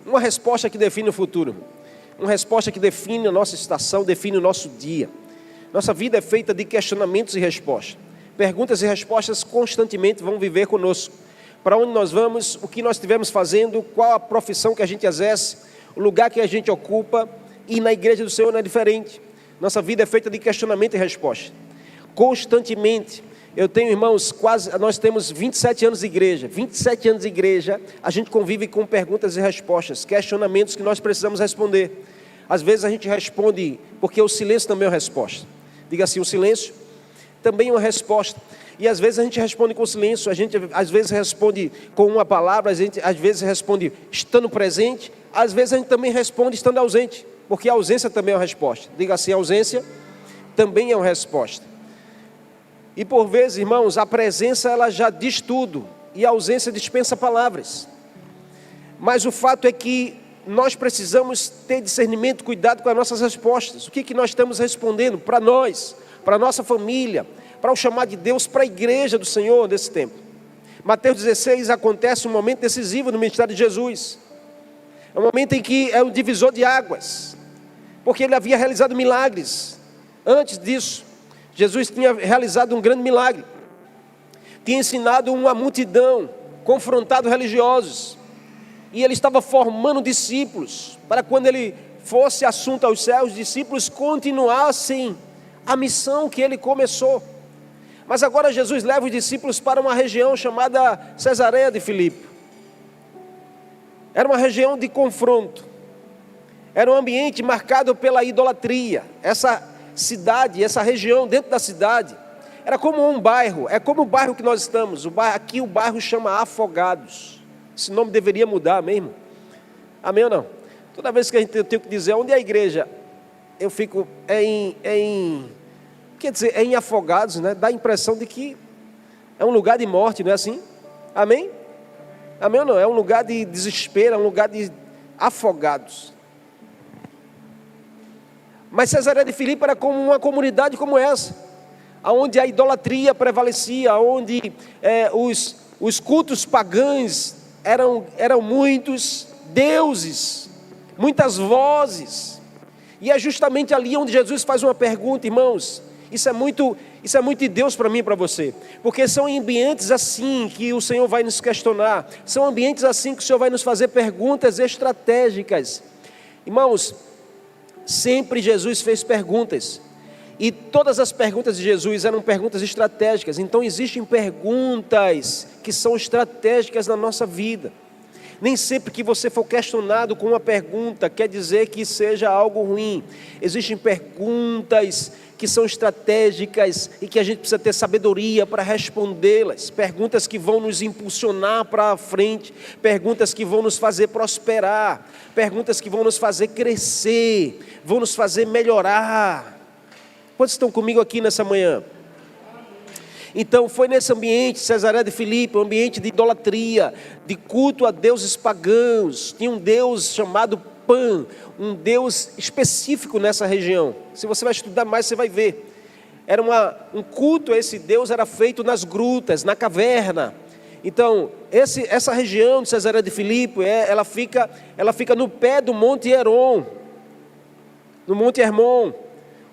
Uma resposta que define o futuro. Uma resposta que define a nossa estação, define o nosso dia. Nossa vida é feita de questionamentos e respostas. Perguntas e respostas constantemente vão viver conosco. Para onde nós vamos, o que nós estivemos fazendo, qual a profissão que a gente exerce, o lugar que a gente ocupa, e na igreja do Senhor não é diferente. Nossa vida é feita de questionamento e resposta. Constantemente. Eu tenho irmãos, nós temos 27 anos de igreja. 27 anos de igreja, a gente convive com perguntas e respostas, questionamentos que nós precisamos responder. Às vezes a gente responde, porque o silêncio também é uma resposta. Diga assim, o silêncio também é uma resposta. E às vezes a gente responde com silêncio, a gente às vezes responde com uma palavra, a gente às vezes responde estando presente, às vezes a gente também responde estando ausente, porque a ausência também é uma resposta. Diga assim, a ausência também é uma resposta. E por vezes, irmãos, a presença ela já diz tudo, e a ausência dispensa palavras. Mas o fato é que nós precisamos ter discernimento, cuidado com as nossas respostas. O que nós estamos respondendo para nós, para a nossa família, para o chamado de Deus, para a igreja do Senhor nesse tempo. Mateus 16 acontece um momento decisivo no ministério de Jesus. É um momento em que é um divisor de águas, porque ele havia realizado milagres. Antes disso, Jesus tinha realizado um grande milagre. Tinha ensinado uma multidão, confrontado religiosos. E ele estava formando discípulos, para quando ele fosse assunto aos céus, os discípulos continuassem a missão que ele começou. Mas agora Jesus leva os discípulos para uma região chamada Cesareia de Filipe. Era uma região de confronto. Era um ambiente marcado pela idolatria. Essa cidade, essa região dentro da cidade, era como um bairro. É como o bairro que nós estamos. Aqui o bairro chama Afogados. Esse nome deveria mudar mesmo. Amém ou não? Toda vez que eu tenho que dizer onde é a igreja, eu fico quer dizer, é em Afogados, né? Dá a impressão de que é um lugar de morte, não é assim? Amém? Amém ou não? É um lugar de desespero, é um lugar de afogados. Mas Cesareia de Filipe era como uma comunidade como essa, onde a idolatria prevalecia, onde os cultos pagãos eram muitos deuses, muitas vozes. E é justamente ali onde Jesus faz uma pergunta, irmãos. Isso é muito de Deus para mim e para você, porque são ambientes assim que o Senhor vai nos questionar, são ambientes assim que o Senhor vai nos fazer perguntas estratégicas. Irmãos, sempre Jesus fez perguntas, e todas as perguntas de Jesus eram perguntas estratégicas. Então existem perguntas que são estratégicas na nossa vida. Nem sempre que você for questionado com uma pergunta quer dizer que seja algo ruim. Existem perguntas que são estratégicas e que a gente precisa ter sabedoria para respondê-las. Perguntas que vão nos impulsionar para a frente, perguntas que vão nos fazer prosperar, perguntas que vão nos fazer crescer, vão nos fazer melhorar. Quantos estão comigo aqui nessa manhã? Então foi nesse ambiente, Cesareia de Filipe, um ambiente de idolatria, de culto a deuses pagãos. Tinha um deus chamado Pan, um deus específico nessa região. Se você vai estudar mais, você vai ver. Era um culto a esse deus, era feito nas grutas, na caverna. Então, essa região de Cesareia de Filipe, ela fica no pé do Monte Hermon, no Monte Hermon,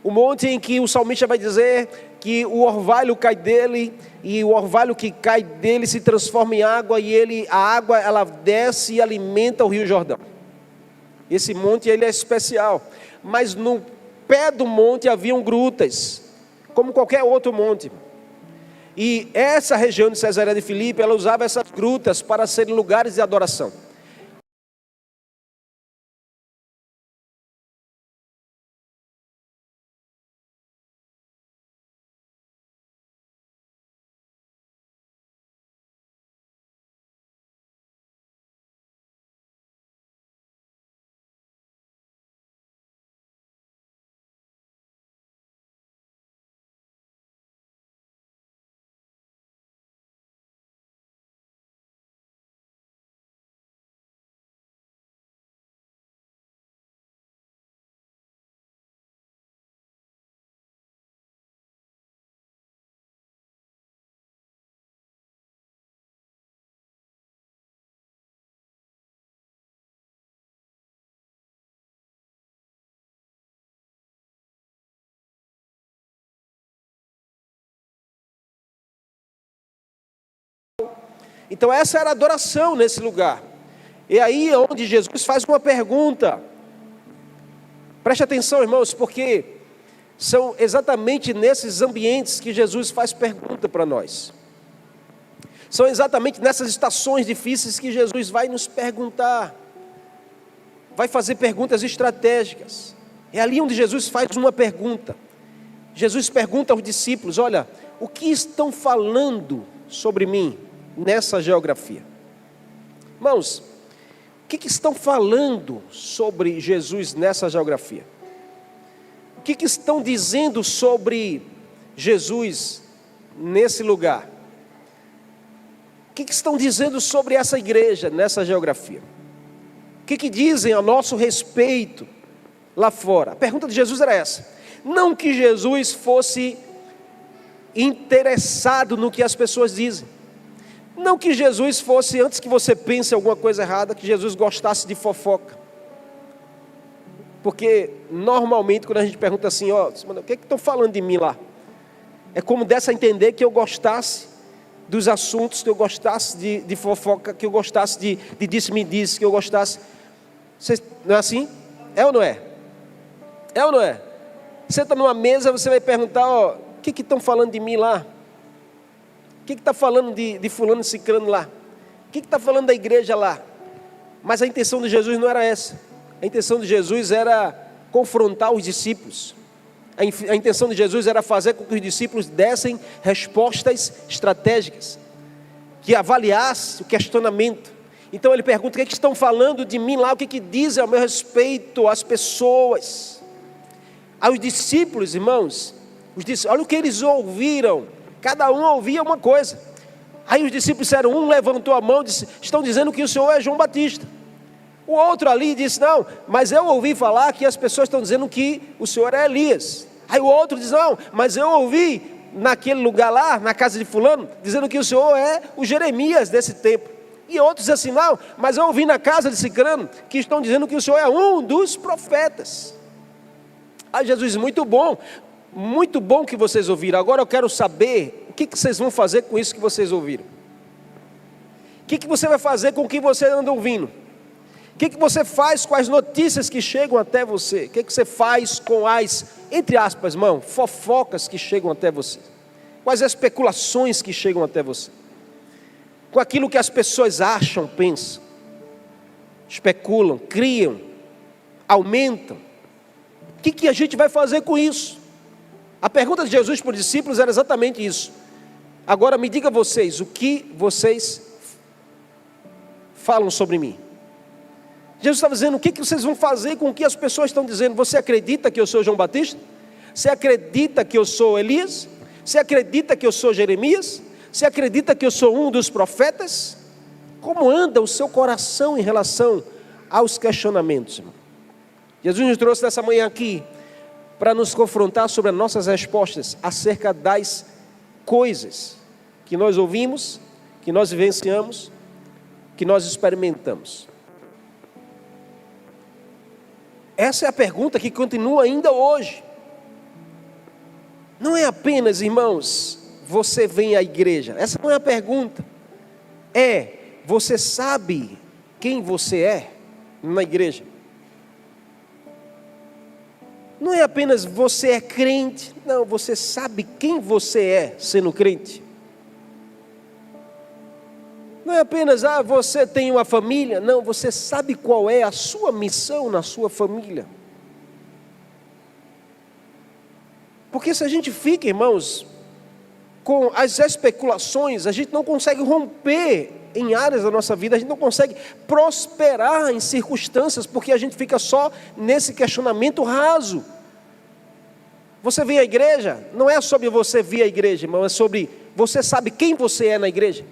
o monte em que o salmista vai dizer que o orvalho cai dele, e o orvalho que cai dele se transforma em água, e a água ela desce e alimenta o Rio Jordão. Esse monte ele é especial, mas no pé do monte haviam grutas, como qualquer outro monte. E essa região de Cesareia de Filipe, ela usava essas grutas para serem lugares de adoração. Então essa era a adoração nesse lugar. E aí é onde Jesus faz uma pergunta. Preste atenção, irmãos, porque são exatamente nesses ambientes que Jesus faz pergunta para nós. São exatamente nessas estações difíceis que Jesus vai nos perguntar. Vai fazer perguntas estratégicas. É ali onde Jesus faz uma pergunta. Jesus pergunta aos discípulos: olha, o que estão falando sobre mim nessa geografia? Irmãos, o que estão falando sobre Jesus nessa geografia? O que estão dizendo sobre Jesus nesse lugar? O que estão dizendo sobre essa igreja nessa geografia? O que dizem a nosso respeito lá fora? A pergunta de Jesus era essa. Não que Jesus fosse interessado no que as pessoas dizem. Não que Jesus fosse, antes que você pense alguma coisa errada, que Jesus gostasse de fofoca. Porque normalmente quando a gente pergunta assim, ó, o que estão falando de mim lá? É como dessa a entender que eu gostasse dos assuntos, que eu gostasse de fofoca, que eu gostasse de disse-me-disse, que eu gostasse. Não é assim? É ou não é? É ou não é? Você está numa mesa, você vai perguntar, ó, o que estão falando de mim lá? O que está falando de fulano e ciclano lá? O que está falando da igreja lá? Mas a intenção de Jesus não era essa. A intenção de Jesus era confrontar os discípulos. A intenção de Jesus era fazer com que os discípulos dessem respostas estratégicas, que avaliasse o questionamento. Então ele pergunta: o que estão falando de mim lá? O que dizem ao meu respeito as pessoas? Aos discípulos, irmãos, olha o que eles ouviram. Cada um ouvia uma coisa. Aí os discípulos disseram, um levantou a mão e disse: estão dizendo que o Senhor é João Batista. O outro ali disse: não, mas eu ouvi falar que as pessoas estão dizendo que o Senhor é Elias. Aí o outro diz: não, mas eu ouvi naquele lugar lá, na casa de fulano, dizendo que o Senhor é o Jeremias desse tempo. E outros dizem assim: não, mas eu ouvi na casa de ciclano que estão dizendo que o Senhor é um dos profetas. Aí Jesus diz: muito bom que vocês ouviram. Agora eu quero saber o que vocês vão fazer com isso que vocês ouviram. O que você vai fazer com o que você anda ouvindo? O que você faz com as notícias que chegam até você? O que você faz com as, entre aspas, irmão, fofocas que chegam até você? Com as especulações que chegam até você? Com aquilo que as pessoas acham, pensam, especulam, criam, aumentam? O que a gente vai fazer com isso? A pergunta de Jesus para os discípulos era exatamente isso. Agora me diga vocês, o que vocês falam sobre mim? Jesus estava dizendo: o que vocês vão fazer com o que as pessoas estão dizendo? Você acredita que eu sou João Batista? Você acredita que eu sou Elias? Você acredita que eu sou Jeremias? Você acredita que eu sou um dos profetas? Como anda o seu coração em relação aos questionamentos, irmão? Jesus nos trouxe nessa manhã aqui para nos confrontar sobre as nossas respostas acerca das coisas que nós ouvimos, que nós vivenciamos, que nós experimentamos. Essa é a pergunta que continua ainda hoje. Não é apenas, irmãos, você vem à igreja. Essa não é a pergunta. É, você sabe quem você é na igreja? Não é apenas você é crente. Não, você sabe quem você é sendo crente. Não é apenas, você tem uma família. Não, você sabe qual é a sua missão na sua família. Porque se a gente fica, irmãos, com as especulações, a gente não consegue romper em áreas da nossa vida, a gente não consegue prosperar em circunstâncias, porque a gente fica só nesse questionamento raso. Você vem à igreja, não é sobre você vir à igreja, irmão, é sobre você sabe quem você é na igreja.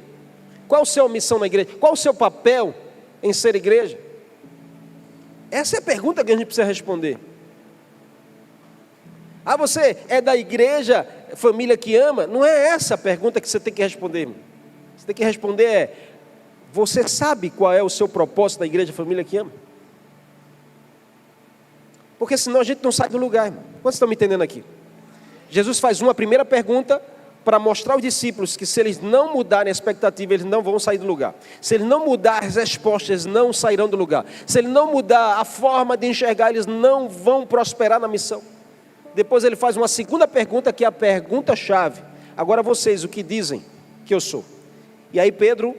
Qual a sua missão na igreja? Qual o seu papel em ser igreja? Essa é a pergunta que a gente precisa responder. Você é da igreja, família que ama? Não é essa a pergunta que você tem que responder. Você tem que responder você sabe qual é o seu propósito da igreja, família que ama? Porque senão a gente não sai do lugar, irmão. Quantos estão me entendendo aqui? Jesus faz uma primeira pergunta para mostrar aos discípulos que se eles não mudarem a expectativa, eles não vão sair do lugar. Se eles não mudarem as respostas, eles não sairão do lugar. Se ele não mudar a forma de enxergar, eles não vão prosperar na missão. Depois ele faz uma segunda pergunta, que é a pergunta-chave. Agora vocês, o que dizem que eu sou? E aí Pedro,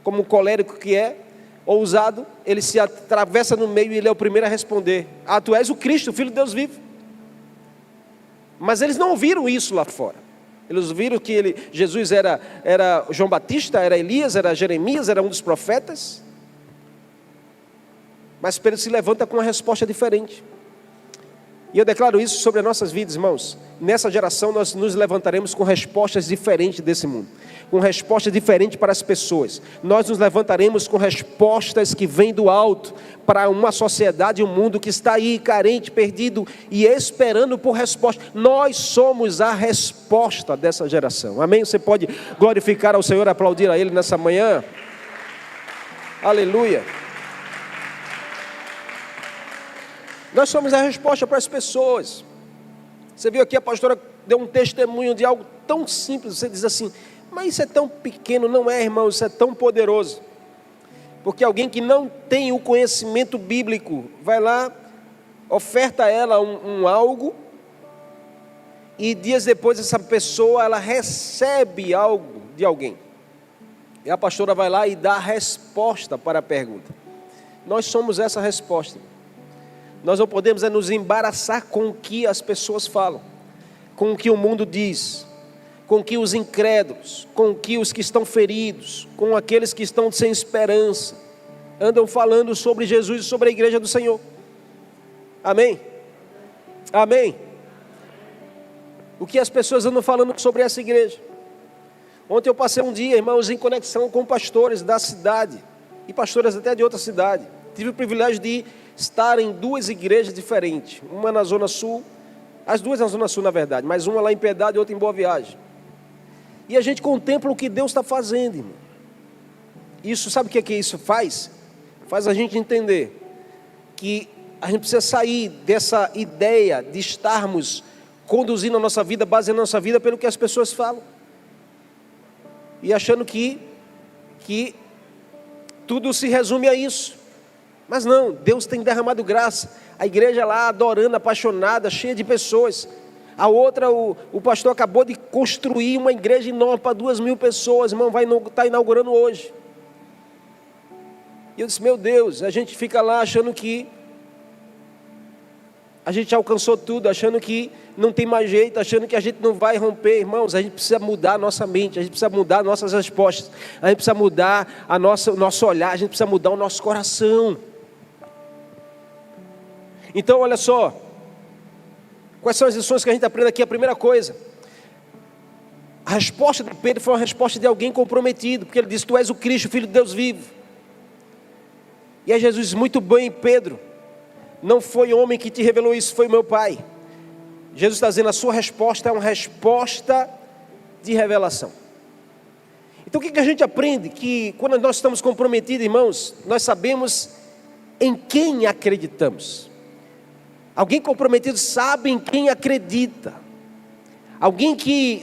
como colérico que é, ousado, ele se atravessa no meio e ele é o primeiro a responder: ah, tu és o Cristo, o Filho de Deus vivo. Mas eles não ouviram isso lá fora. Eles viram que Jesus era João Batista, era Elias, era Jeremias, era um dos profetas. Mas Pedro se levanta com uma resposta diferente. E eu declaro isso sobre as nossas vidas, irmãos. Nessa geração nós nos levantaremos com respostas diferentes desse mundo, com respostas diferentes para as pessoas. Nós nos levantaremos com respostas que vêm do alto, para uma sociedade e um mundo que está aí carente, perdido e esperando por resposta. Nós somos a resposta dessa geração. Amém? Você pode glorificar ao Senhor, aplaudir a Ele nessa manhã? Aleluia. Nós somos a resposta para as pessoas. Você viu aqui, a pastora deu um testemunho de algo tão simples. Você diz assim: mas isso é tão pequeno. Não é, irmão, isso é tão poderoso. Porque alguém que não tem o conhecimento bíblico vai lá, oferta a ela um algo, e dias depois essa pessoa ela recebe algo de alguém. E a pastora vai lá e dá a resposta para a pergunta. Nós somos essa resposta. Nós não podemos nos embaraçar com o que as pessoas falam, com o que o mundo diz, com o que os incrédulos, com o que os que estão feridos, com aqueles que estão sem esperança, andam falando sobre Jesus e sobre a igreja do Senhor. Amém? Amém? O que as pessoas andam falando sobre essa igreja? Ontem eu passei um dia, irmãos, em conexão com pastores da cidade, e pastores até de outra cidade. Tive o privilégio de estar em duas igrejas diferentes, uma na Zona Sul, as duas na Zona Sul na verdade, mas uma lá em Piedade e outra em Boa Viagem. E a gente contempla o que Deus está fazendo, irmão. Isso, sabe o que isso faz? Faz a gente entender que a gente precisa sair dessa ideia de estarmos conduzindo a nossa vida, baseando a nossa vida pelo que as pessoas falam. E achando que tudo se resume a isso. Mas não, Deus tem derramado graça. A igreja lá adorando, apaixonada, cheia de pessoas. A outra, o pastor acabou de construir uma igreja enorme para 2.000 pessoas. Irmão, vai estar inaugurando hoje. E eu disse: meu Deus, a gente fica lá achando que a gente alcançou tudo, achando que não tem mais jeito, achando que a gente não vai romper. Irmãos, a gente precisa mudar a nossa mente, a gente precisa mudar nossas respostas, a gente precisa mudar o nosso olhar, a gente precisa mudar o nosso coração. Então, olha só, quais são as lições que a gente aprende aqui? A primeira coisa, a resposta de Pedro foi uma resposta de alguém comprometido, porque ele disse: tu és o Cristo, Filho de Deus vivo. E aí Jesus disse: muito bem, Pedro, não foi homem que te revelou isso, foi meu Pai. Jesus está dizendo: a sua resposta é uma resposta de revelação. Então o que a gente aprende? Que quando nós estamos comprometidos, irmãos, nós sabemos em quem acreditamos. Alguém comprometido sabe em quem acredita. Alguém que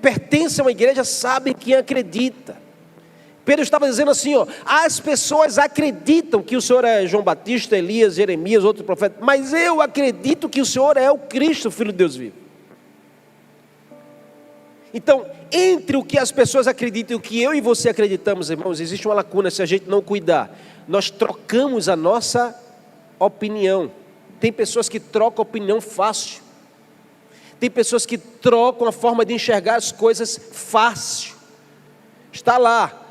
pertence a uma igreja sabe em quem acredita. Pedro estava dizendo assim, as pessoas acreditam que o Senhor é João Batista, Elias, Jeremias, outro profeta, mas eu acredito que o Senhor é o Cristo, Filho de Deus vivo. Então, entre o que as pessoas acreditam e o que eu e você acreditamos, irmãos, existe uma lacuna. Se a gente não cuidar, nós trocamos a nossa opinião. Tem pessoas que trocam opinião fácil. Tem pessoas que trocam a forma de enxergar as coisas fácil. Está lá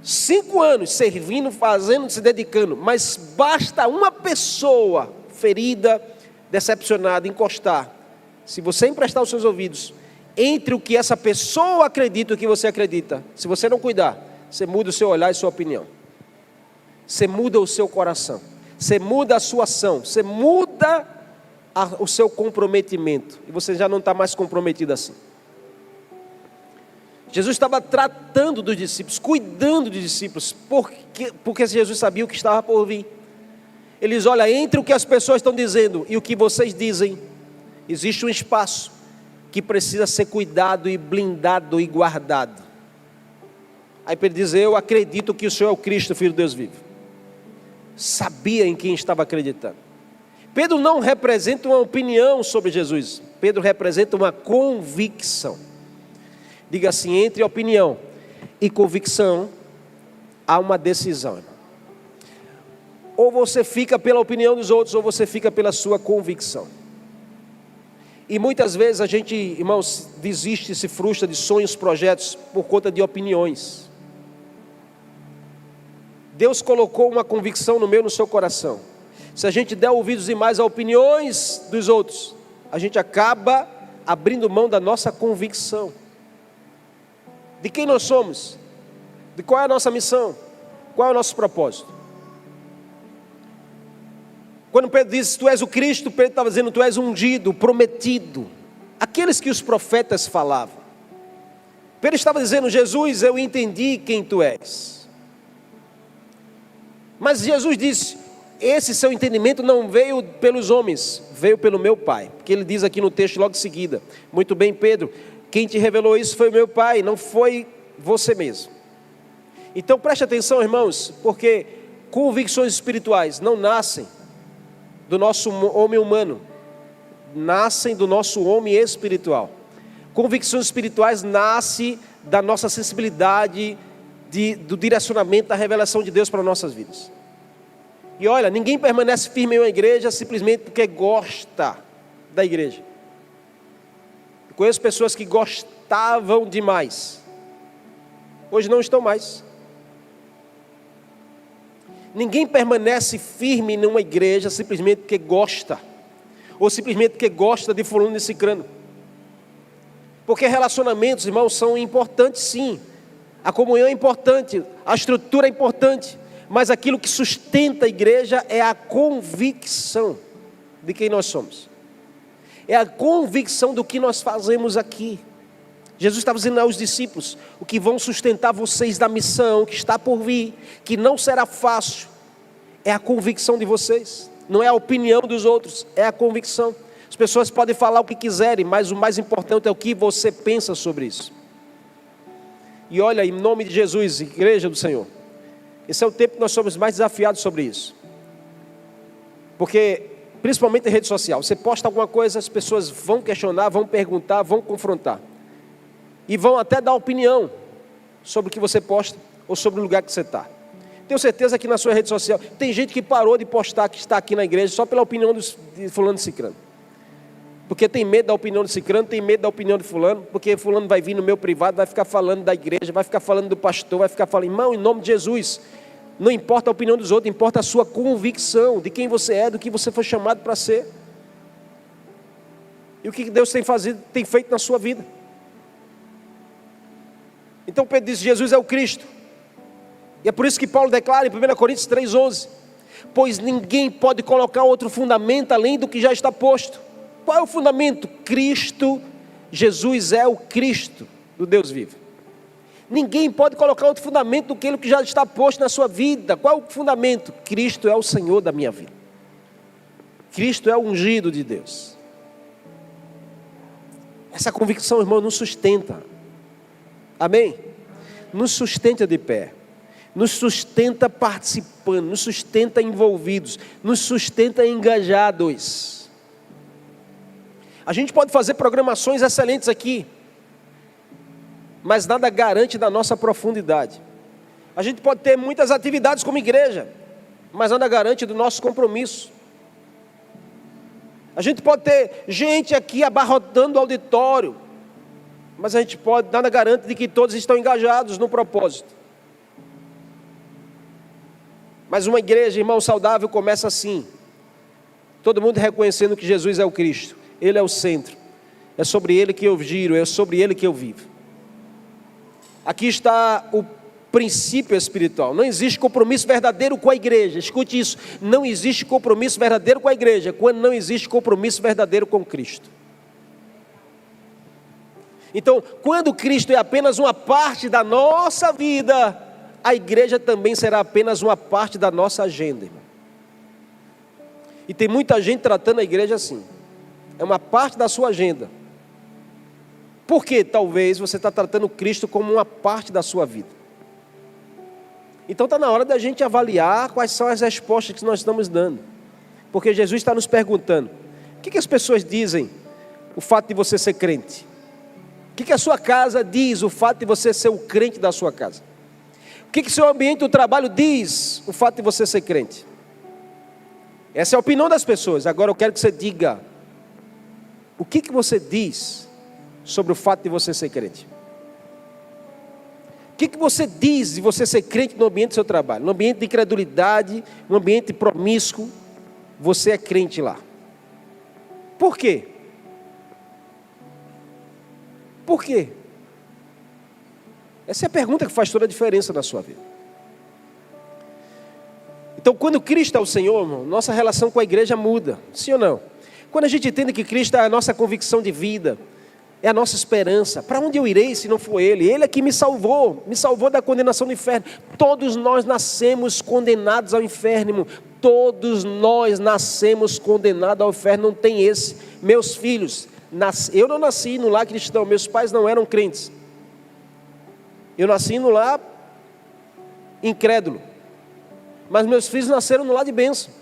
5 anos servindo, fazendo, se dedicando, mas basta uma pessoa ferida, decepcionada, encostar. Se você emprestar os seus ouvidos entre o que essa pessoa acredita e o que você acredita, se você não cuidar, você muda o seu olhar e sua opinião. Você muda o seu coração. Você muda a sua ação. Você muda o seu comprometimento. E você já não está mais comprometido assim. Jesus estava tratando dos discípulos, cuidando dos discípulos, porque Jesus sabia o que estava por vir. Ele diz: olha, entre o que as pessoas estão dizendo e o que vocês dizem, existe um espaço. que precisa ser cuidado e blindado e guardado. Aí Pedro diz: eu acredito que o Senhor é o Cristo, Filho de Deus vivo. Sabia em quem estava acreditando. Pedro não representa uma opinião sobre Jesus. Pedro representa uma convicção. Diga assim: entre opinião e convicção há uma decisão, irmão. Ou você fica pela opinião dos outros, ou você fica pela sua convicção. E muitas vezes a gente, irmãos, desiste, se frustra de sonhos, projetos, por conta de opiniões. Deus colocou uma convicção no meu e no seu coração. Se a gente der ouvidos demais a opiniões dos outros, a gente acaba abrindo mão da nossa convicção. De quem nós somos? De qual é a nossa missão? Qual é o nosso propósito? Quando Pedro diz: tu és o Cristo, Pedro estava dizendo: tu és ungido, prometido. Aqueles que os profetas falavam. Pedro estava dizendo: Jesus, eu entendi quem tu és. Mas Jesus disse: esse seu entendimento não veio pelos homens, veio pelo meu Pai. Porque ele diz aqui no texto logo em seguida: muito bem, Pedro, quem te revelou isso foi o meu Pai, não foi você mesmo. Então preste atenção, irmãos, porque convicções espirituais não nascem do nosso homem humano, nascem do nosso homem espiritual. Convicções espirituais nascem da nossa sensibilidade, do direcionamento, da revelação de Deus para nossas vidas. E olha, ninguém permanece firme em uma igreja simplesmente porque gosta da igreja. Eu conheço pessoas que gostavam demais, hoje não estão mais. Ninguém permanece firme numa igreja simplesmente porque gosta, ou simplesmente porque gosta de fulano e cicrano. Porque relacionamentos, irmãos, são importantes sim. A comunhão é importante, a estrutura é importante, mas aquilo que sustenta a igreja é a convicção de quem nós somos. É a convicção do que nós fazemos aqui. Jesus estava dizendo aos discípulos: o que vão sustentar vocês da missão que está por vir, que não será fácil, é a convicção de vocês. Não é a opinião dos outros, é a convicção. As pessoas podem falar o que quiserem, mas o mais importante é o que você pensa sobre isso. E olha, em nome de Jesus, igreja do Senhor, esse é o tempo que nós somos mais desafiados sobre isso. Porque, principalmente em rede social, você posta alguma coisa, as pessoas vão questionar, vão perguntar, vão confrontar. E vão até dar opinião sobre o que você posta ou sobre o lugar que você está. Tenho certeza que na sua rede social tem gente que parou de postar que está aqui na igreja só pela opinião de fulano e cicrano. Porque tem medo da opinião de cicrano, tem medo da opinião de fulano, porque fulano vai vir no meu privado, vai ficar falando da igreja, vai ficar falando do pastor, vai ficar falando: irmão, em nome de Jesus, não importa a opinião dos outros, importa a sua convicção de quem você é, do que você foi chamado para ser. E o que Deus tem feito na sua vida. Então Pedro diz: Jesus é o Cristo. E é por isso que Paulo declara em 1 Coríntios 3,11: pois ninguém pode colocar outro fundamento além do que já está posto. Qual é o fundamento? Cristo. Jesus é o Cristo do Deus vivo. Ninguém pode colocar outro fundamento do que aquilo que já está posto na sua vida. Qual é o fundamento? Cristo é o Senhor da minha vida. Cristo é o ungido de Deus. Essa convicção, irmão, nos sustenta. Amém? Nos sustenta de pé, nos sustenta participando, nos sustenta envolvidos, nos sustenta engajados. A gente pode fazer programações excelentes aqui, mas nada garante da nossa profundidade. A gente pode ter muitas atividades como igreja, mas nada garante do nosso compromisso. A gente pode ter gente aqui abarrotando o auditório, mas a gente nada garante de que todos estão engajados no propósito. Mas uma igreja, irmão, saudável começa assim: todo mundo reconhecendo que Jesus é o Cristo, Ele é o centro, é sobre Ele que eu giro, é sobre Ele que eu vivo. Aqui está o princípio espiritual. Não existe compromisso verdadeiro com a igreja, escute isso: não existe compromisso verdadeiro com a igreja quando não existe compromisso verdadeiro com Cristo. Então, quando Cristo é apenas uma parte da nossa vida, a igreja também será apenas uma parte da nossa agenda, irmão. E tem muita gente tratando a igreja assim: é uma parte da sua agenda, Porque talvez você está tratando Cristo como uma parte da sua vida. Então está na hora da gente avaliar quais são as respostas que nós estamos dando. Porque Jesus está nos perguntando: o que as pessoas dizem o fato de você ser crente? O que a sua casa diz o fato de você ser o crente da sua casa? O que seu ambiente do trabalho diz o fato de você ser crente? Essa é a opinião das pessoas. Agora eu quero que você diga: o que você diz sobre o fato de você ser crente? O que você diz de você ser crente no ambiente do seu trabalho? No ambiente de incredulidade, no ambiente promíscuo, você é crente lá. Por quê? Por quê? Essa é a pergunta que faz toda a diferença na sua vida. Então, quando Cristo é o Senhor, irmão, nossa relação com a igreja muda. Sim ou não? Quando a gente entende que Cristo é a nossa convicção de vida, é a nossa esperança. Para onde eu irei se não for Ele? Ele é que me salvou da condenação do inferno. Todos nós nascemos condenados ao inferno, irmão. Todos nós nascemos condenados ao inferno, não tem esse. Meus filhos, eu não nasci no lar cristão, meus pais não eram crentes. Eu nasci no lar incrédulo. Mas meus filhos nasceram no lar de bênção.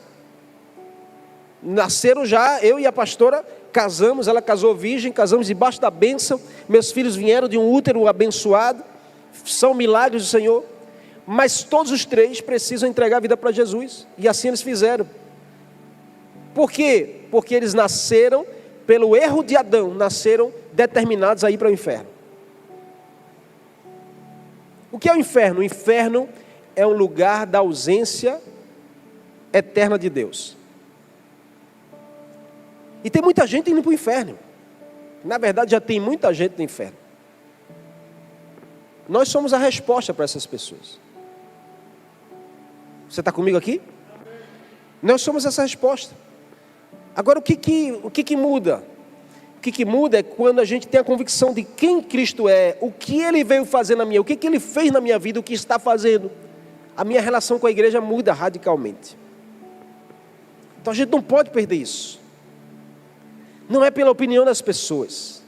Nasceram já, eu e a pastora casamos, ela casou virgem, casamos debaixo da bênção. Meus filhos vieram de um útero abençoado, são milagres do Senhor. Mas todos os três precisam entregar a vida para Jesus, e assim eles fizeram. Por quê? Porque eles nasceram, pelo erro de Adão, nasceram determinados a ir para o inferno. O que é o inferno? O inferno é um lugar da ausência eterna de Deus. E tem muita gente indo para o inferno. Na verdade, já tem muita gente no inferno. Nós somos a resposta para essas pessoas. Você está comigo aqui? Nós somos essa resposta. Agora, o que muda? O que muda é quando a gente tem a convicção de quem Cristo é, o que Ele veio fazer na minha, o que Ele fez na minha vida, o que está fazendo. A minha relação com a igreja muda radicalmente. Então a gente não pode perder isso. Não é pela opinião das pessoas.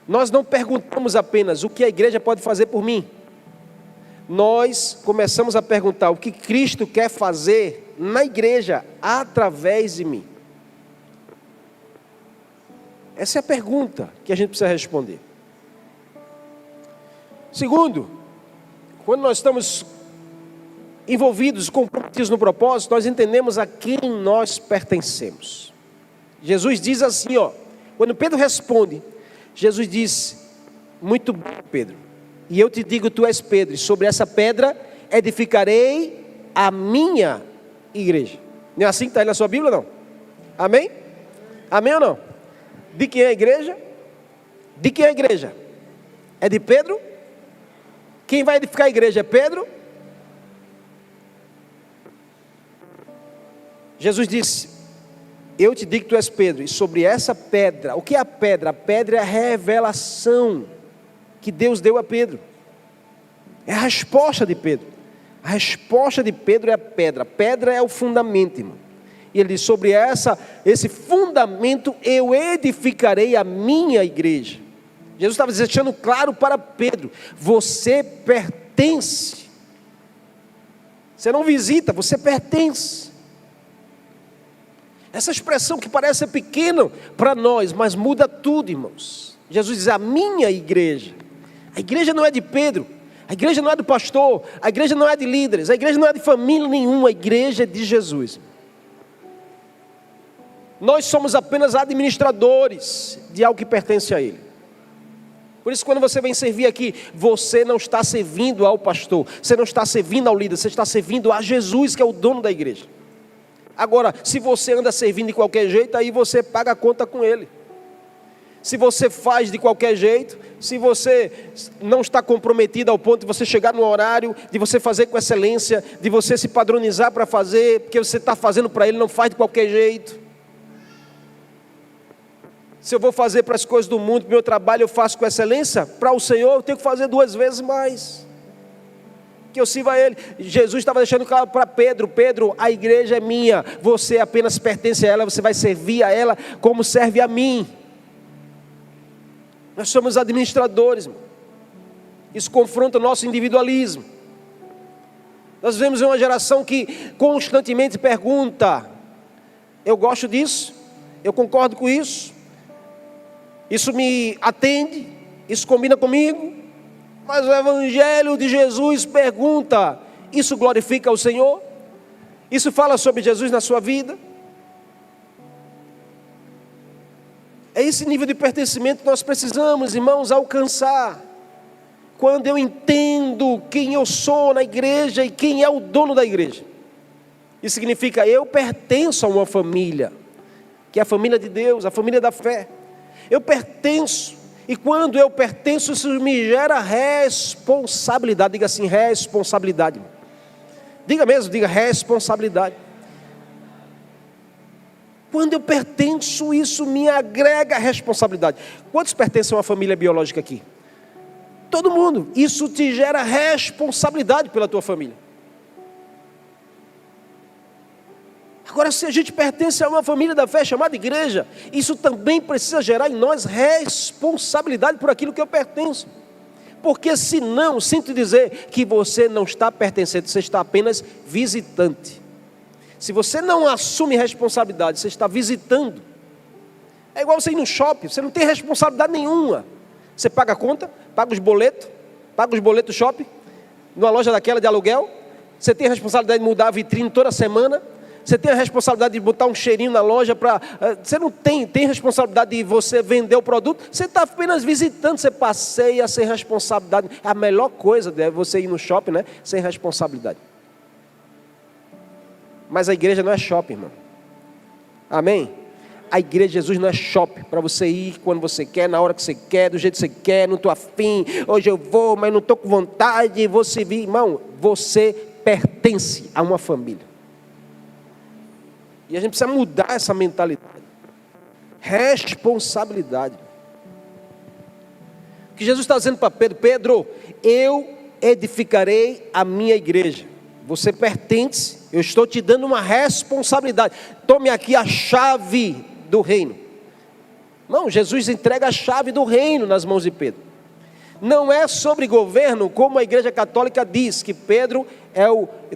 Nós não perguntamos apenas o que a igreja pode fazer por mim. Nós começamos a perguntar o que Cristo quer fazer na igreja através de mim. Essa é a pergunta que a gente precisa responder. Segundo, quando nós estamos envolvidos, comprometidos no propósito, nós entendemos a quem nós pertencemos. Jesus diz assim, quando Pedro responde, Jesus diz: muito bom, Pedro, e eu te digo, tu és Pedro, e sobre essa pedra edificarei a minha igreja. Não é assim que está aí na sua Bíblia, não? Amém? Amém ou não? De quem é a igreja? De quem é a igreja? É de Pedro? Quem vai edificar a igreja é Pedro? Jesus disse: eu te digo que tu és Pedro, e sobre essa pedra, o que é a pedra? A pedra é a revelação que Deus deu a Pedro. É a resposta de Pedro. A resposta de Pedro é a pedra. A pedra é o fundamento, irmão. E ele diz: sobre esse fundamento eu edificarei a minha igreja. Jesus estava deixando claro para Pedro: você pertence. Você não visita, você pertence. Essa expressão que parece ser pequena para nós, mas muda tudo, irmãos. Jesus diz: a minha igreja. A igreja não é de Pedro, a igreja não é do pastor, a igreja não é de líderes, a igreja não é de família nenhuma, a igreja é de Jesus. Nós somos apenas administradores de algo que pertence a Ele. Por isso, quando você vem servir aqui, você não está servindo ao pastor, você não está servindo ao líder, você está servindo a Jesus, que é o dono da igreja. Agora, se você anda servindo de qualquer jeito, aí você paga a conta com Ele. Se você faz de qualquer jeito, se você não está comprometido ao ponto de você chegar no horário, de você fazer com excelência, de você se padronizar para fazer, porque você está fazendo para Ele, não faz de qualquer jeito. Se eu vou fazer para as coisas do mundo, para o meu trabalho eu faço com excelência, para o Senhor eu tenho que fazer 2 vezes mais, que eu sirva a Ele. Jesus estava deixando claro para Pedro: Pedro, a igreja é minha, você apenas pertence a ela, você vai servir a ela como serve a mim. Nós somos administradores, irmão. Isso confronta o nosso individualismo. Nós vivemos em uma geração que constantemente pergunta: eu gosto disso, eu concordo com isso, isso me atende, isso combina comigo. Mas o Evangelho de Jesus pergunta: isso glorifica o Senhor? Isso fala sobre Jesus na sua vida? É esse nível de pertencimento que nós precisamos, irmãos, alcançar. Quando eu entendo quem eu sou na igreja e quem é o dono da igreja. Isso significa eu pertenço a uma família, que é a família de Deus, a família da fé. Eu pertenço, e quando eu pertenço, isso me gera responsabilidade. Diga assim, responsabilidade. Diga mesmo, diga responsabilidade. Quando eu pertenço, isso me agrega responsabilidade. Quantos pertencem a uma família biológica aqui? Todo mundo. Isso te gera responsabilidade pela tua família. Agora, se a gente pertence a uma família da fé chamada igreja, isso também precisa gerar em nós responsabilidade por aquilo que eu pertenço. Porque senão, sinto dizer que você não está pertencendo, você está apenas visitante. Se você não assume responsabilidade, você está visitando. É igual você ir no shopping, você não tem responsabilidade nenhuma. Você paga a conta, paga os boletos do shopping, numa loja daquela de aluguel. Você tem a responsabilidade de mudar a vitrine toda semana. Você tem a responsabilidade de botar um cheirinho na loja para... Você não tem responsabilidade de você vender o produto. Você está apenas visitando, você passeia sem responsabilidade. A melhor coisa é você ir no shopping, né? Sem responsabilidade. Mas a igreja não é shopping, irmão. Amém? A igreja de Jesus não é shopping para você ir quando você quer, na hora que você quer, do jeito que você quer, não estou afim, hoje eu vou, mas não estou com vontade, vou servir. Irmão, você pertence a uma família. E a gente precisa mudar essa mentalidade. Responsabilidade. O que Jesus está dizendo para Pedro: Pedro, eu edificarei a minha igreja. Você pertence, eu estou te dando uma responsabilidade. Tome aqui a chave do reino. Não, Jesus entrega a chave do reino nas mãos de Pedro. Não é sobre governo, como a igreja católica diz, que Pedro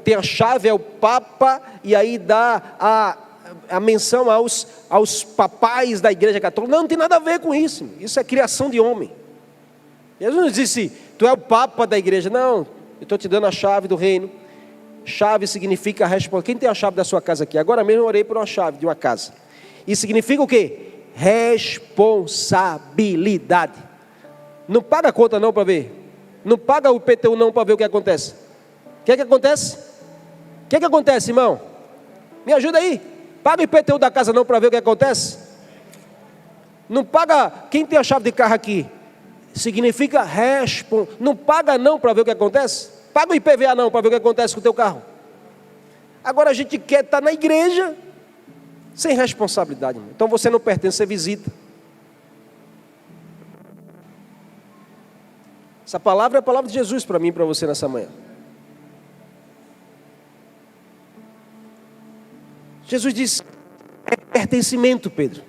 tem a chave, é o Papa, e aí dá a menção aos papais da igreja católica. Não tem nada a ver com isso. Isso é criação de homem. Jesus não disse: tu é o Papa da igreja. Não, eu estou te dando a chave do reino. Chave significa responsabilidade. Quem tem a chave da sua casa aqui? Agora mesmo eu orei por uma chave de uma casa. Isso significa o quê? Responsabilidade. Não paga a conta não para ver. Não paga o IPTU não para ver o que acontece. O que acontece? O que acontece, irmão? Me ajuda aí. Paga o IPTU da casa não para ver o que acontece. Não paga. Quem tem a chave de carro aqui? Significa não paga não para ver o que acontece. Paga o IPVA não para ver o que acontece com o teu carro. Agora a gente quer estar na igreja sem responsabilidade, irmão. Então você não pertence, você visita. Essa palavra é a palavra de Jesus para mim e para você nessa manhã. Jesus diz: é pertencimento, Pedro.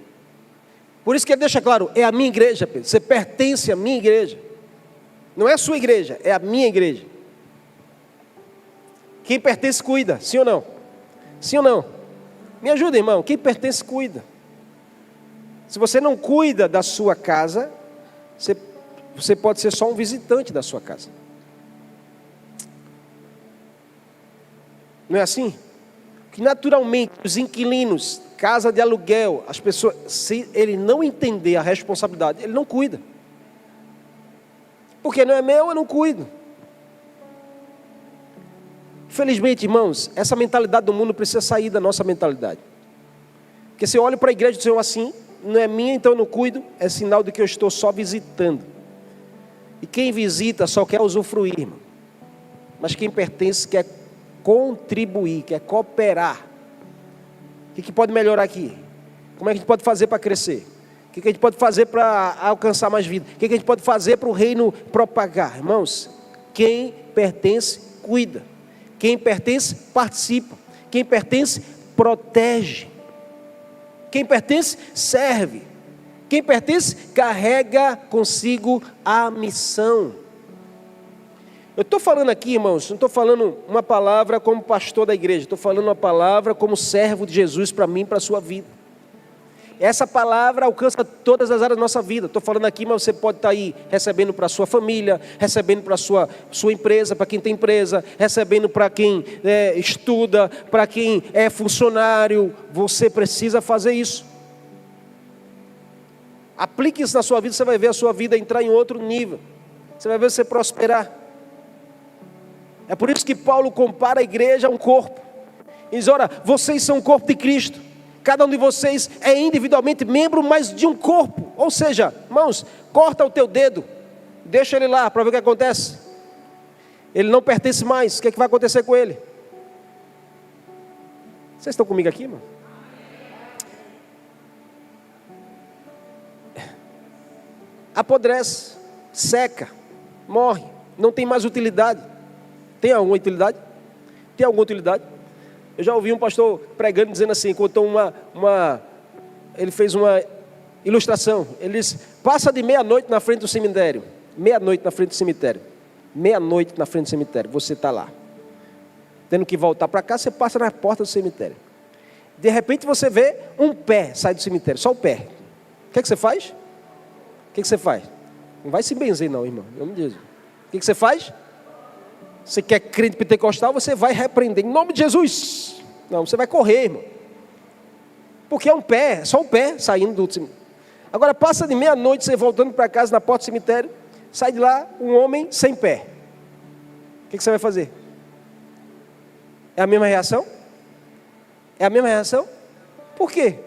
Por isso que ele deixa claro: é a minha igreja, Pedro. Você pertence à minha igreja. Não é a sua igreja, é a minha igreja. Quem pertence cuida, sim ou não? Sim ou não? Me ajuda, irmão. Quem pertence cuida. Se você não cuida da sua casa, você pode ser só um visitante da sua casa. Não é assim? Que naturalmente os inquilinos, casa de aluguel, as pessoas, se ele não entender a responsabilidade, ele não cuida. Porque não é meu, eu não cuido. Infelizmente, irmãos, essa mentalidade do mundo precisa sair da nossa mentalidade. Porque se eu olho para a igreja do Senhor assim, não é minha, então eu não cuido, é sinal de que eu estou só visitando. E quem visita só quer usufruir, irmão. Mas quem pertence quer contribuir, quer cooperar. O que pode melhorar aqui? Como é que a gente pode fazer para crescer? O que a gente pode fazer para alcançar mais vida? O que a gente pode fazer para o reino propagar? Irmãos, quem pertence, cuida. Quem pertence, participa. Quem pertence, protege. Quem pertence, serve. Quem pertence, carrega consigo a missão. Eu estou falando aqui, irmãos, não estou falando uma palavra como pastor da igreja, estou falando uma palavra como servo de Jesus para mim e para a sua vida. Essa palavra alcança todas as áreas da nossa vida. Estou falando aqui, mas você pode estar aí recebendo para a sua família, recebendo para a sua empresa, para quem tem empresa, recebendo para quem estuda, para quem é funcionário. Você precisa fazer isso. Aplique isso na sua vida, você vai ver a sua vida entrar em outro nível. Você vai ver você prosperar. É por isso que Paulo compara a igreja a um corpo. Ele diz, ora, vocês são o corpo de Cristo. Cada um de vocês é individualmente membro, mas de um corpo. Ou seja, irmãos, corta o teu dedo, deixa ele lá para ver o que acontece. Ele não pertence mais, o que é que vai acontecer com ele? Vocês estão comigo aqui, irmão? Apodrece, seca, morre, não tem mais utilidade. Tem alguma utilidade? Tem alguma utilidade? Eu já ouvi um pastor pregando, dizendo assim, contou ele fez uma ilustração. Ele disse, passa de meia-noite na frente do cemitério. Meia-noite na frente do cemitério. Meia-noite na frente do cemitério, você está lá. Tendo que voltar para cá, você passa na porta do cemitério. De repente você vê um pé sair do cemitério, só o pé. O que é que você faz? O que é que você faz? Não vai se benzer não, irmão. Eu não digo. O que é que você faz? Você quer crente pentecostal, você vai repreender em nome de Jesus. Não, você vai correr, irmão. Porque é um pé, só um pé saindo do cemitério. Agora passa de meia-noite, você voltando para casa na porta do cemitério, sai de lá um homem sem pé. O que você vai fazer? É a mesma reação? É a mesma reação? Por quê?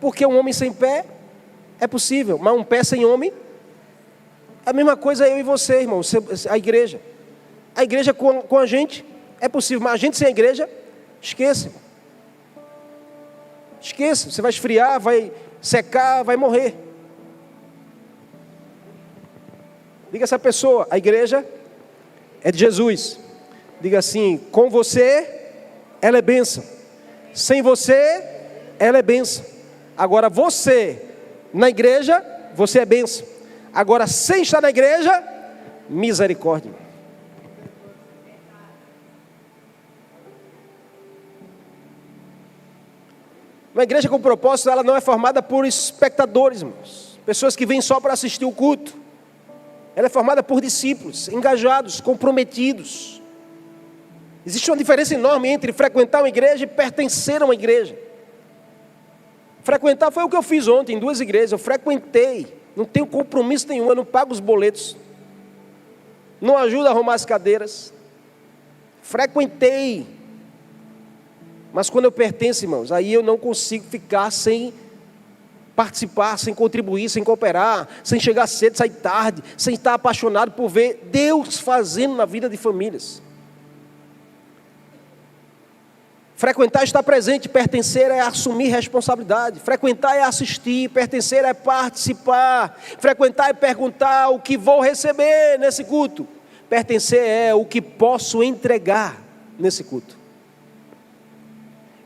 Porque um homem sem pé é possível, mas um pé sem homem, a mesma coisa eu e você, irmão, a igreja. A igreja com a gente é possível, mas a gente sem a igreja, esqueça. Esqueça, você vai esfriar, vai secar, vai morrer. Diga a essa pessoa, a igreja é de Jesus. Diga assim, com você, ela é bênção. Sem você, ela é bênção. Agora você, na igreja, você é bênção. Agora, sem estar na igreja, misericórdia. Uma igreja com propósito, ela não é formada por espectadores, irmãos. Pessoas que vêm só para assistir o culto. Ela é formada por discípulos, engajados, comprometidos. Existe uma diferença enorme entre frequentar uma igreja e pertencer a uma igreja. Frequentar foi o que eu fiz ontem em 2 igrejas. Eu frequentei. Não tenho compromisso nenhum, eu não pago os boletos, não ajudo a arrumar as cadeiras, frequentei, mas quando eu pertenço, irmãos, aí eu não consigo ficar sem participar, sem contribuir, sem cooperar, sem chegar cedo, sair tarde, sem estar apaixonado por ver Deus fazendo na vida de famílias. Frequentar é estar presente, pertencer é assumir responsabilidade. Frequentar é assistir, pertencer é participar. Frequentar é perguntar o que vou receber nesse culto. Pertencer é o que posso entregar nesse culto.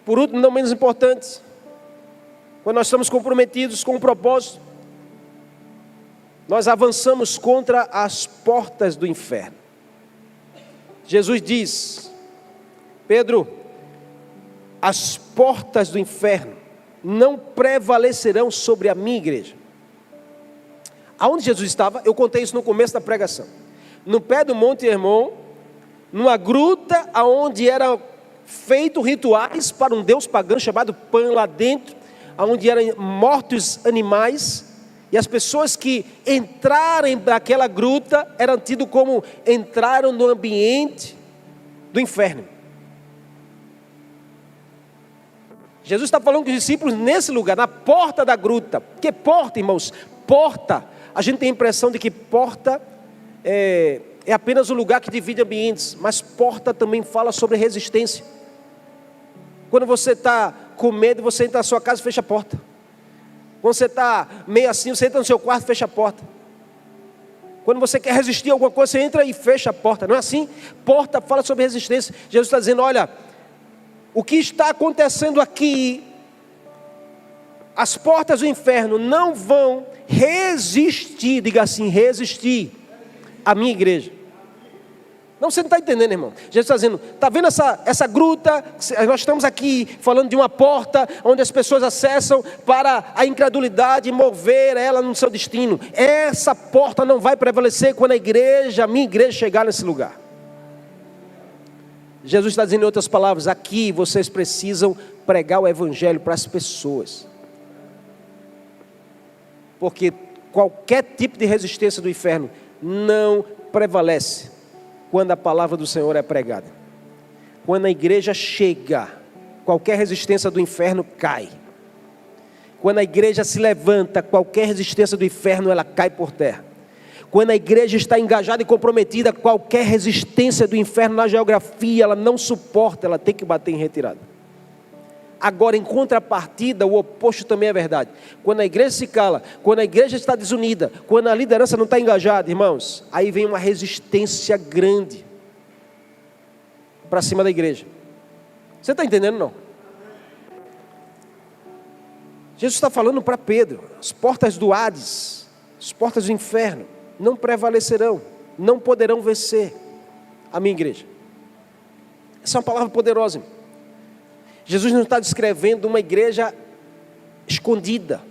Por último, não menos importante, quando nós estamos comprometidos com um propósito, nós avançamos contra as portas do inferno. Jesus diz, Pedro, as portas do inferno não prevalecerão sobre a minha igreja. Aonde Jesus estava, eu contei isso no começo da pregação. No pé do Monte Hermon, numa gruta onde eram feitos rituais para um deus pagão chamado Pan lá dentro, onde eram mortos animais, e as pessoas que entrarem naquela gruta eram tidos como entraram no ambiente do inferno. Jesus está falando com os discípulos nesse lugar, na porta da gruta. Porque porta, irmãos, porta, a gente tem a impressão de que porta é apenas o lugar que divide ambientes, mas porta também fala sobre resistência. Quando você está com medo, você entra na sua casa e fecha a porta. Quando você está meio assim, você entra no seu quarto e fecha a porta. Quando você quer resistir a alguma coisa, você entra e fecha a porta. Não é assim? Porta fala sobre resistência. Jesus está dizendo, olha, o que está acontecendo aqui As portas do inferno não vão resistir, diga assim, resistir à minha igreja. Não, você não está entendendo, irmão. Jesus está dizendo, está vendo essa gruta? Nós estamos aqui falando de uma porta onde as pessoas acessam para a incredulidade e mover ela no seu destino. Essa porta não vai prevalecer quando a minha igreja chegar nesse lugar. Jesus está dizendo em outras palavras, aqui vocês precisam pregar o evangelho para as pessoas. Porque qualquer tipo de resistência do inferno não prevalece quando a palavra do Senhor é pregada. Quando a igreja chega, qualquer resistência do inferno cai. Quando a igreja se levanta, qualquer resistência do inferno ela cai por terra. Quando a igreja está engajada e comprometida, qualquer resistência do inferno na geografia ela não suporta, ela tem que bater em retirada. Agora, em contrapartida, o oposto também é verdade. Quando a igreja se cala, quando a igreja está desunida, quando a liderança não está engajada, irmãos, aí vem uma resistência grande para cima da igreja. Você está entendendo, não? Jesus está falando para Pedro, as portas do Hades, as portas do inferno, não prevalecerão, não poderão vencer a minha igreja. Essa é uma palavra poderosa, irmão. Jesus não está descrevendo uma igreja escondida.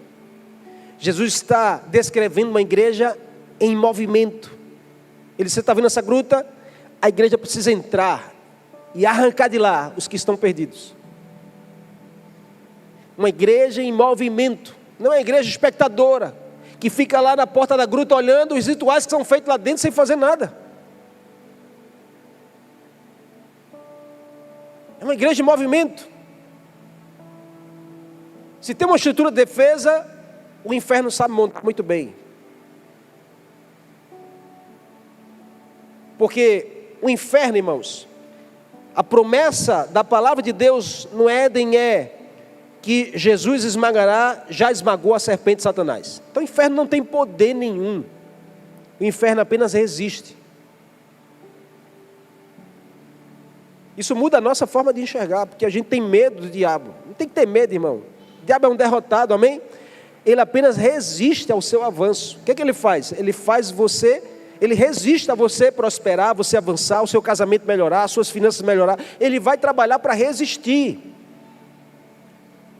Jesus está descrevendo uma igreja em movimento. Você está vendo essa gruta? A igreja precisa entrar e arrancar de lá os que estão perdidos. Uma igreja em movimento. Não é uma igreja espectadora, que fica lá na porta da gruta olhando os rituais que são feitos lá dentro sem fazer nada. É uma igreja em movimento. Se tem uma estrutura de defesa, o inferno sabe montar muito bem. Porque o inferno, irmãos, a promessa da palavra de Deus no Éden é que Jesus já esmagou a serpente Satanás. Então o inferno não tem poder nenhum. O inferno apenas resiste. Isso muda a nossa forma de enxergar, porque a gente tem medo do diabo. Não tem que ter medo, irmão. O diabo é um derrotado, amém? Ele apenas resiste ao seu avanço. O que ele faz? Ele resiste a você prosperar, você avançar, o seu casamento melhorar, as suas finanças melhorar. Ele vai trabalhar para resistir.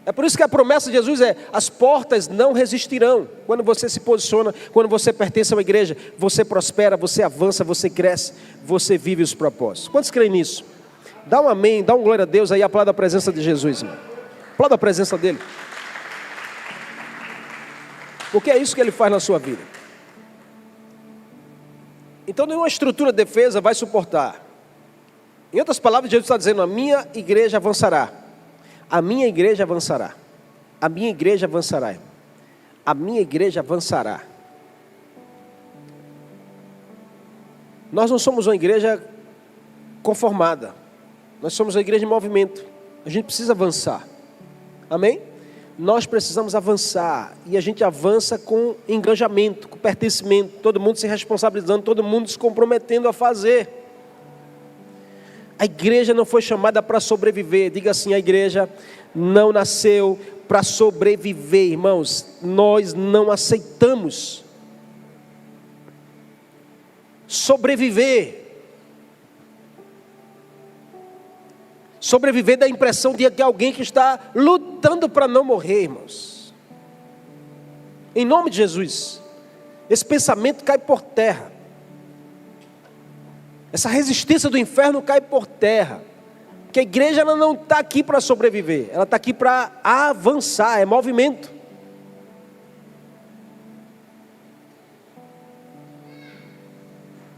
É por isso que a promessa de Jesus é: as portas não resistirão. Quando você se posiciona, quando você pertence a uma igreja, você prospera, você avança, você cresce, você vive os propósitos. Quantos creem nisso? Dá um amém, dá um glória a Deus aí, aplauda a presença de Jesus, irmão. Aplauda a presença dele. Porque é isso que ele faz na sua vida. Então nenhuma estrutura de defesa vai suportar. Em outras palavras, Jesus está dizendo: a minha igreja avançará. A minha igreja avançará. A minha igreja avançará. A minha igreja avançará. Nós não somos uma igreja conformada. Nós somos uma igreja em movimento. A gente precisa avançar. Amém? Nós precisamos avançar. E a gente avança com engajamento, com pertencimento. Todo mundo se responsabilizando, todo mundo se comprometendo a fazer. A igreja não foi chamada para sobreviver. Diga assim: a igreja não nasceu para sobreviver, irmãos. Nós não aceitamos sobreviver. Sobreviver dá a impressão de alguém que está lutando para não morrer, irmãos. Em nome de Jesus, esse pensamento cai por terra. Essa resistência do inferno cai por terra. Porque a igreja ela não está aqui para sobreviver, ela está aqui para avançar, é movimento.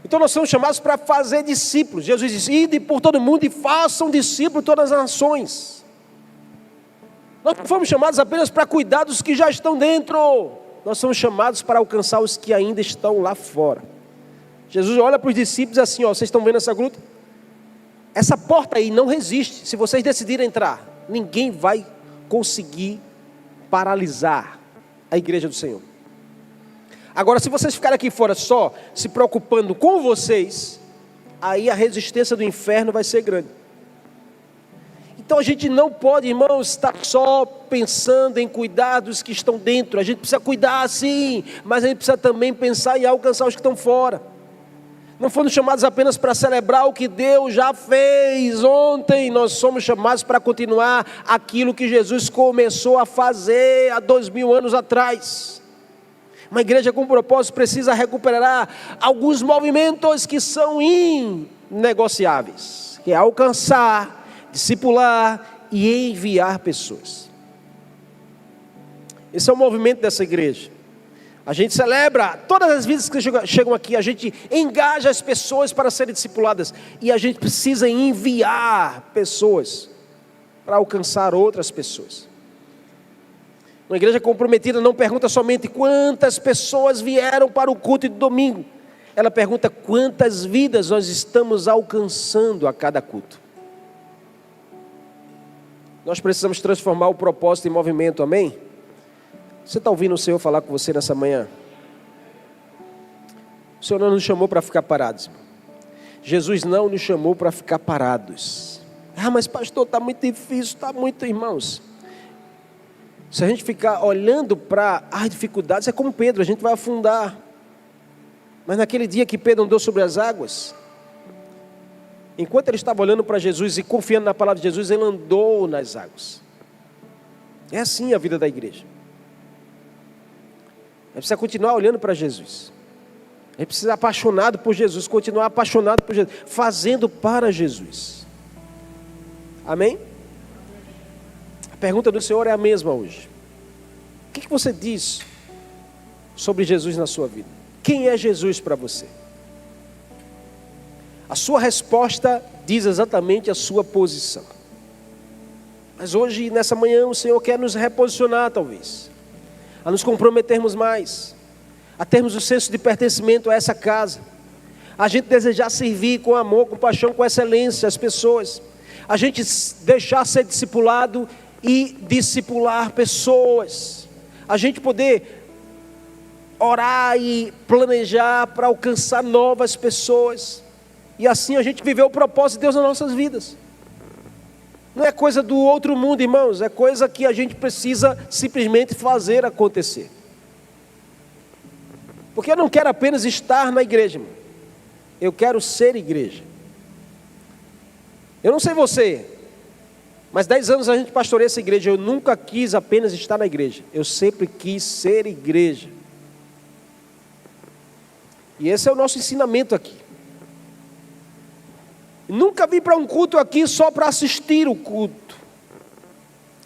Então nós somos chamados para fazer discípulos. Jesus disse: ide por todo mundo e façam discípulos de todas as nações. Nós não fomos chamados apenas para cuidar dos que já estão dentro. Nós somos chamados para alcançar os que ainda estão lá fora. Jesus olha para os discípulos assim: ó, vocês estão vendo essa gruta? Essa porta aí não resiste. Se vocês decidirem entrar, ninguém vai conseguir paralisar a igreja do Senhor. Agora, se vocês ficarem aqui fora só se preocupando com vocês, aí a resistência do inferno vai ser grande. Então a gente não pode, irmãos, estar só pensando em cuidar dos que estão dentro. A gente precisa cuidar sim, mas a gente precisa também pensar em alcançar os que estão fora. Não fomos chamados apenas para celebrar o que Deus já fez ontem. Nós somos chamados para continuar aquilo que Jesus começou a fazer há 2000 anos atrás. Uma igreja com propósito precisa recuperar alguns movimentos que são inegociáveis, que é alcançar, discipular e enviar pessoas. Esse é o movimento dessa igreja. A gente celebra todas as vidas que chegam aqui, a gente engaja as pessoas para serem discipuladas, e a gente precisa enviar pessoas para alcançar outras pessoas. Uma igreja comprometida não pergunta somente quantas pessoas vieram para o culto de domingo, ela pergunta quantas vidas nós estamos alcançando a cada culto. Nós precisamos transformar o propósito em movimento, amém? Você está ouvindo o Senhor falar com você nessa manhã? O Senhor não nos chamou para ficar parados. Jesus não nos chamou para ficar parados. Mas pastor, está muito difícil, está muito, irmãos. Se a gente ficar olhando para as dificuldades, é como Pedro, a gente vai afundar. Mas naquele dia que Pedro andou sobre as águas, enquanto ele estava olhando para Jesus e confiando na palavra de Jesus, ele andou nas águas. É assim a vida da igreja. A gente precisa continuar olhando para Jesus. A gente precisa ser apaixonado por Jesus, continuar apaixonado por Jesus, fazendo para Jesus. Amém? A pergunta do Senhor é a mesma hoje. O que você diz sobre Jesus na sua vida? Quem é Jesus para você? A sua resposta diz exatamente a sua posição. Mas hoje, nessa manhã, o Senhor quer nos reposicionar talvez, a nos comprometermos mais, a termos o senso de pertencimento a essa casa, a gente desejar servir com amor, com paixão, com excelência as pessoas, a gente deixar ser discipulado e discipular pessoas, a gente poder orar e planejar para alcançar novas pessoas, e assim a gente viver o propósito de Deus nas nossas vidas. Não é coisa do outro mundo, irmãos, é coisa que a gente precisa simplesmente fazer acontecer. Porque eu não quero apenas estar na igreja, irmão. Eu quero ser igreja. Eu não sei você, mas 10 anos a gente pastoreia essa igreja. Eu nunca quis apenas estar na igreja, eu sempre quis ser igreja. E esse é o nosso ensinamento aqui. Nunca vim para um culto aqui só para assistir o culto,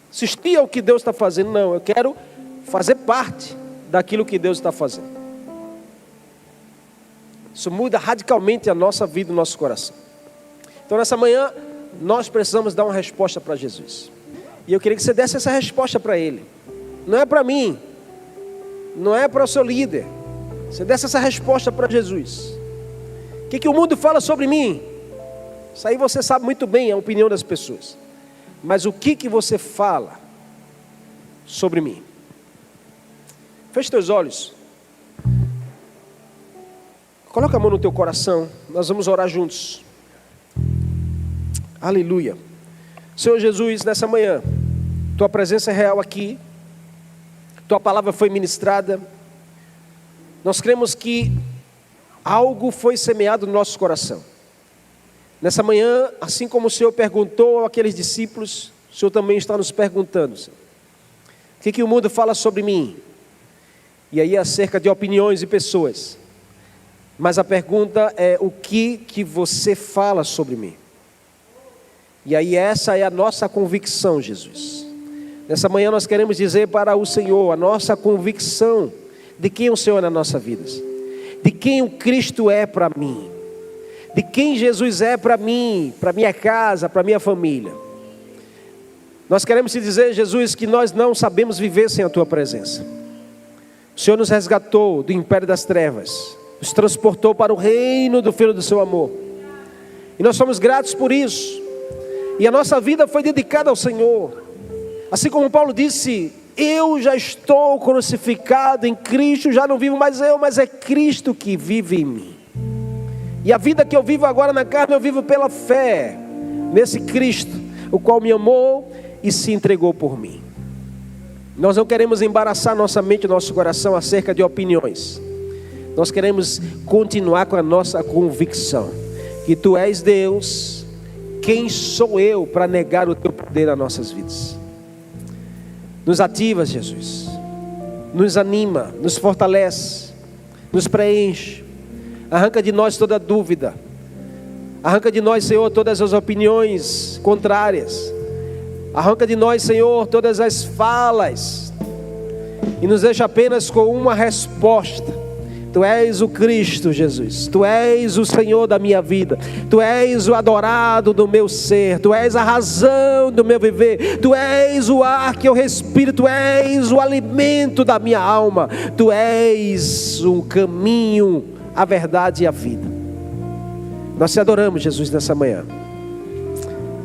assistir ao que Deus está fazendo. Não, eu quero fazer parte daquilo que Deus está fazendo. Isso muda radicalmente a nossa vida e o nosso coração. Então nessa manhã nós precisamos dar uma resposta para Jesus, e eu queria que você desse essa resposta para Ele. Não é para mim, não é para o seu líder. Você desse essa resposta para Jesus. O que o mundo fala sobre mim? Isso aí você sabe muito bem, é a opinião das pessoas. Mas o que você fala sobre mim? Feche teus olhos. Coloca a mão no teu coração. Nós vamos orar juntos. Aleluia. Senhor Jesus, nessa manhã, Tua presença é real aqui. Tua palavra foi ministrada. Nós cremos que algo foi semeado no nosso coração. Nessa manhã, assim como o Senhor perguntou àqueles discípulos, o Senhor também está nos perguntando, Senhor, o que o mundo fala sobre mim? E aí acerca de opiniões e pessoas. Mas a pergunta é, o que você fala sobre mim? E aí essa é a nossa convicção, Jesus. Nessa manhã nós queremos dizer para o Senhor a nossa convicção de quem o Senhor é na nossa vida, de quem o Cristo é para mim, de quem Jesus é para mim, para minha casa, para minha família. Nós queremos te dizer, Jesus, que nós não sabemos viver sem a Tua presença. O Senhor nos resgatou do império das trevas, nos transportou para o reino do Filho do Seu amor, e nós somos gratos por isso. E a nossa vida foi dedicada ao Senhor. Assim como Paulo disse, eu já estou crucificado em Cristo, já não vivo mais eu, mas é Cristo que vive em mim. E a vida que eu vivo agora na carne, eu vivo pela fé nesse Cristo. o qual me amou e se entregou por mim. Nós não queremos embaraçar nossa mente e nosso coração acerca de opiniões. Nós queremos continuar com a nossa convicção que Tu és Deus. Quem sou eu para negar o Teu poder nas nossas vidas? Nos ativa, Jesus. Nos anima, nos fortalece, nos preenche. Arranca de nós toda dúvida. Arranca de nós, Senhor, todas as opiniões contrárias. Arranca de nós, Senhor, todas as falas. E nos deixa apenas com uma resposta. Tu és o Cristo, Jesus. Tu és o Senhor da minha vida. Tu és o adorado do meu ser. Tu és a razão do meu viver. Tu és o ar que eu respiro. Tu és o alimento da minha alma. Tu és o caminho, a verdade e a vida. Nós te adoramos, Jesus, nessa manhã.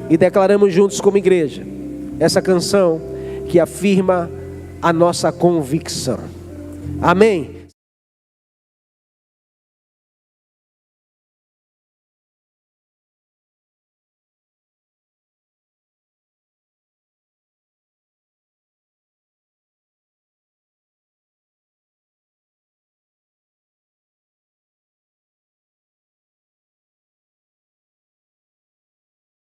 E declaramos juntos como igreja essa canção que afirma a nossa convicção. Amém.